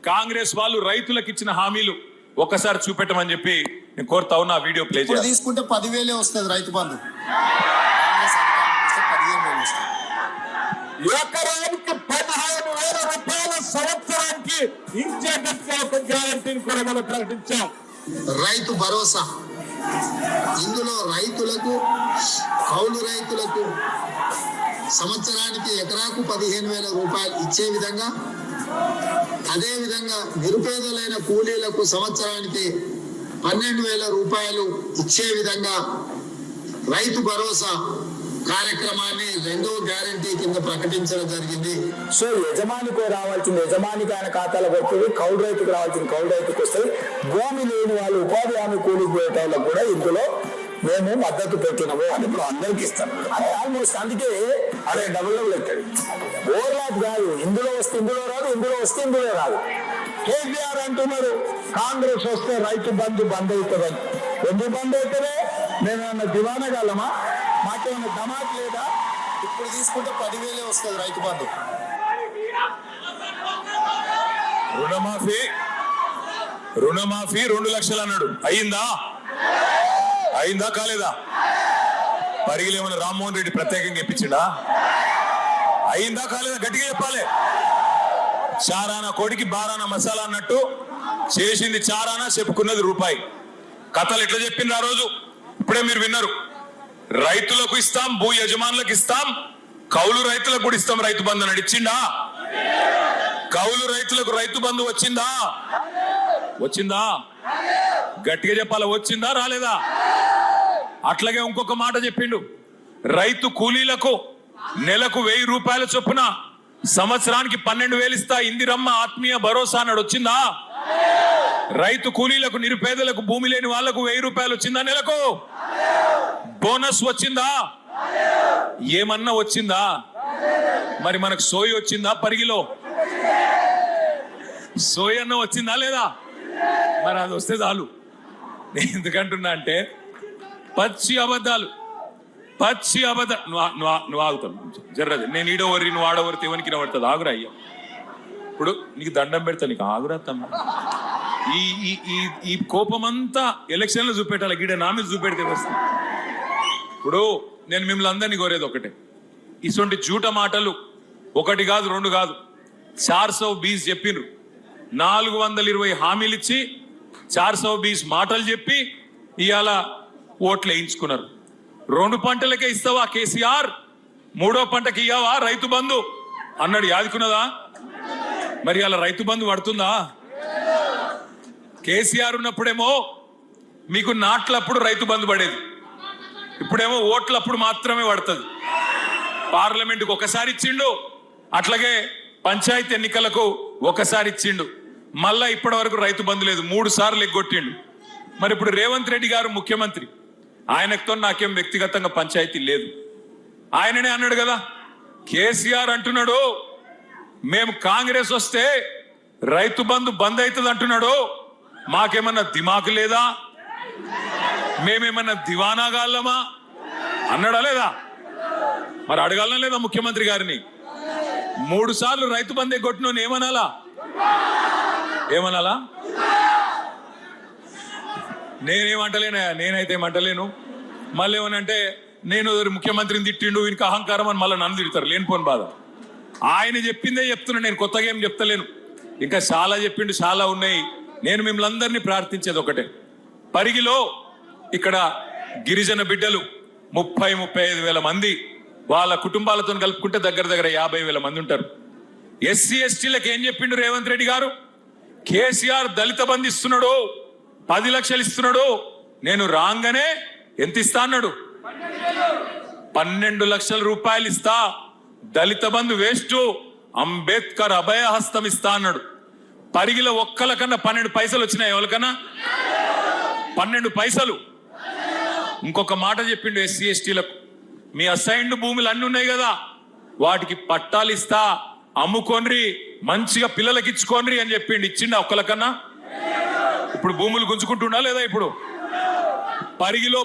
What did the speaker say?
కాంగ్రెస్ వాళ్ళు రైతులకు ఇచ్చిన హామీలు ఒక్కసారి చూపెట్టమని చెప్పి నేను కోరుతా ఉన్నా. వీడియో ప్లే చేయాలి. తీసుకుంటే 10,000 వస్తుంది రైతు బంధు. కాంగ్రెస్ అధికారంలోకి వస్తే 15,000 వస్తుంది. ఎకరానికి 15,000 రూపాయల సంవత్సరానికి ఇచ్చేటట్టుగా ఒక గ్యారంటీని కూడా మనం ప్రకటించాం. రైతు భరోసా, ఇందులో రైతులకు, కౌలు రైతులకు సంవత్సరానికి ఎకరాకు 15,000 రూపాయలు ఇచ్చే విధంగా, అదే విధంగా నిరుపేదలైన కూలీలకు సంవత్సరానికి 12,000 రూపాయలు ఇచ్చే విధంగా రైతు భరోసా కార్యక్రమాన్ని రెండో గ్యారంటీ కింద ప్రకటించడం జరిగింది. సో యజమానికి రావాల్సింది యజమానికి ఆయన ఖాతాలో వస్తుంది, కౌలు రైతుకు రావాల్సింది కౌలు రైతుకు వస్తుంది. భూమి లేని వాళ్ళు, ఉపాధి హామీ కూలికి పోయేటోళ్ళకు కూడా ఇందులో మేము మద్దతు పెట్టినాము అని ఇప్పుడు అందరికి ఇస్తాం. అది ఆల్మోస్ట్ అందుకే అదే డబుల్ ఎట్టాడు. ఓవర్లాప్ కాదు, ఇందులో వస్తే ఇందులో రాదు, ఇందులో వస్తే ఇందులో రాదు. కేసీఆర్ అంటున్నారు కాంగ్రెస్ వస్తే రైతు బంధు బంద్ అవుతుందని. ఎందుకు బంద్ అవుతుందే? మేమేమన్నా దివానగలమా? మాకేమన్నా దమాక్ లేదా? ఇప్పుడు తీసుకుంటే 10,000 వస్తుంది రైతు బంధు. రుణమాఫీ 2 లక్షలు అన్నాడు. అయిందా కాలేదా? పరిగిలు ఏమన్నా రామ్మోహన్ రెడ్డి ప్రత్యేకంగా ఇప్పించిండా? అయిందా కాలేదా? గట్టిగా చెప్పాలి. చారానా కోడికి బారానా మసాలా అన్నట్టు చేసింది చారానా, చెప్పుకున్నది రూపాయి. కథలు ఎట్లా చెప్పింది ఆ రోజు ఇప్పుడే మీరు విన్నారు. రైతులకు ఇస్తాం, భూ యజమానులకు ఇస్తాం, కౌలు రైతులకు కూడా ఇస్తాం రైతు బంధు అని ఇచ్చిండా? కౌలు రైతులకు రైతు బంధు వచ్చిందా? గట్టిగా చెప్పాలా, వచ్చిందా రాలేదా? అట్లాగే ఇంకొక మాట చెప్పిండు, రైతు కూలీలకు నెలకు 1,000 రూపాయల చొప్పున సంవత్సరానికి 12,000 ఇస్తా, ఇందిరమ్మ ఆత్మీయ భరోసా అన్నాడు. వచ్చిందా? రైతు కూలీలకు, నిరుపేదలకు, భూమి లేని వాళ్లకు 1,000 రూపాయలు వచ్చిందా నెలకు? బోనస్ వచ్చిందా? ఏమన్నా వచ్చిందా? మరి మనకు సోయి వచ్చిందా? పరిగిలో సోయి అన్న వచ్చిందా లేదా? మరి అది వస్తే చాలు. నేను ఎందుకంటున్నా అంటే పచ్చి అబద్ధాలు. నువ్వు ఆగుతావు జర్రది. నేను ఈడోవరి, నువ్వు ఆడవరితే ఎవరికి పడుతుంది? ఆగురా అయ్యా, ఇప్పుడు నీకు దండం పెడతా, నీకు ఆగురా తమ్మ. ఈ కోపమంతా ఎలక్షన్లో చూపెట్టాలి, గీడ నా మీద చూపెడితే వస్తుంది. ఇప్పుడు నేను మిమ్మల్ని అందరినీ కోరేది ఒకటే, ఇటువంటి జూట మాటలు 1 కాదు 2 కాదు, 420 చెప్పిండ్రు. 420 హామీలు ఇచ్చి 420 మాటలు చెప్పి ఇవాళ ఓట్లు వేయించుకున్నారు. 2 పంటలకే ఇస్తావా కేసీఆర్, 3వ పంటకి ఇయ్యావా రైతు బంధు అన్నాడు. యాదుకున్నదా? మరి అలా రైతు బంధు పడుతుందా? కేసీఆర్ ఉన్నప్పుడేమో మీకు నాట్లప్పుడు రైతు బంధు పడేది, ఇప్పుడేమో ఓట్లప్పుడు మాత్రమే పడుతుంది. పార్లమెంటుకు ఒకసారి ఇచ్చిండు, అట్లాగే పంచాయతీ ఎన్నికలకు ఒకసారి ఇచ్చిండు. మళ్ళా ఇప్పటి వరకు రైతు బంధు లేదు, 3 సార్లు ఎగ్గొట్టిండు. మరి ఇప్పుడు రేవంత్ రెడ్డి గారు ముఖ్యమంత్రి, ఆయనతో నాకేం వ్యక్తిగతంగా పంచాయతీ లేదు. ఆయననే అన్నాడు కదా, కేసీఆర్ అంటున్నాడు మేము కాంగ్రెస్ వస్తే రైతు బంధు బంద్ అవుతుంది అంటున్నాడు. మాకేమన్నా దిమాకు లేదా? మేమేమన్నా దివానాగాళ్ళమా అన్నాడా లేదా? మరి అడగాలనా లేదా ముఖ్యమంత్రి గారిని? 3 సార్లు రైతు బంధు ఎగ్గొట్టిన ఏమనాలా? నేనేమంటలేనా? నేనైతే ఏమంటలేను. మళ్ళీ ఏమనంటే నేను ముఖ్యమంత్రిని తిట్టిండు, వీనికి అహంకారం అని మళ్ళీ నన్ను తిడతారు. లేనిపోని బాధ. ఆయన చెప్పిందే చెప్తున్నా, నేను కొత్తగా ఏం చెప్తలేను. ఇంకా చాలా చెప్పిండు, చాలా ఉన్నాయి. నేను మిమ్మల్ని అందరినీ ప్రార్థించేది ఒకటే, పరిగిలో ఇక్కడ గిరిజన బిడ్డలు 30-35 వేల మంది, వాళ్ళ కుటుంబాలతో కలుపుకుంటే దగ్గర 50 వేల మంది ఉంటారు. ఎస్సీ ఎస్టీలకు ఏం చెప్పిండు రేవంత్ రెడ్డి గారు? కేసీఆర్ దళిత బంధు ఇస్తున్నాడు, 10 లక్షలు ఇస్తున్నాడు. నేను రాగానే ఎంత ఇస్తా అన్నాడు? 12 లక్షల రూపాయలు ఇస్తా. దళిత బంధు వేస్ట్, అంబేద్కర్ అభయహస్తం ఇస్తా అన్నాడు. పరిగిలో ఒక్కలకన్నా 12 పైసలు వచ్చినాయి? ఎవరికన్నా 12 పైసలు. ఇంకొక మాట చెప్పిండు ఎస్సీ ఎస్టీలకు, మీ అసైన్డ్ భూములు అన్ని ఉన్నాయి కదా, వాటికి పట్టాలు ఇస్తా, అమ్ముకోండ్రి, మంచిగా పిల్లలకి ఇచ్చుకోండ్రి అని చెప్పిండు. ఇచ్చిండా ఒక్కలకన్నా? ఇప్పుడు భూములు గుంజుకుంటున్నా లేదా? ఇప్పుడు పరిగిలో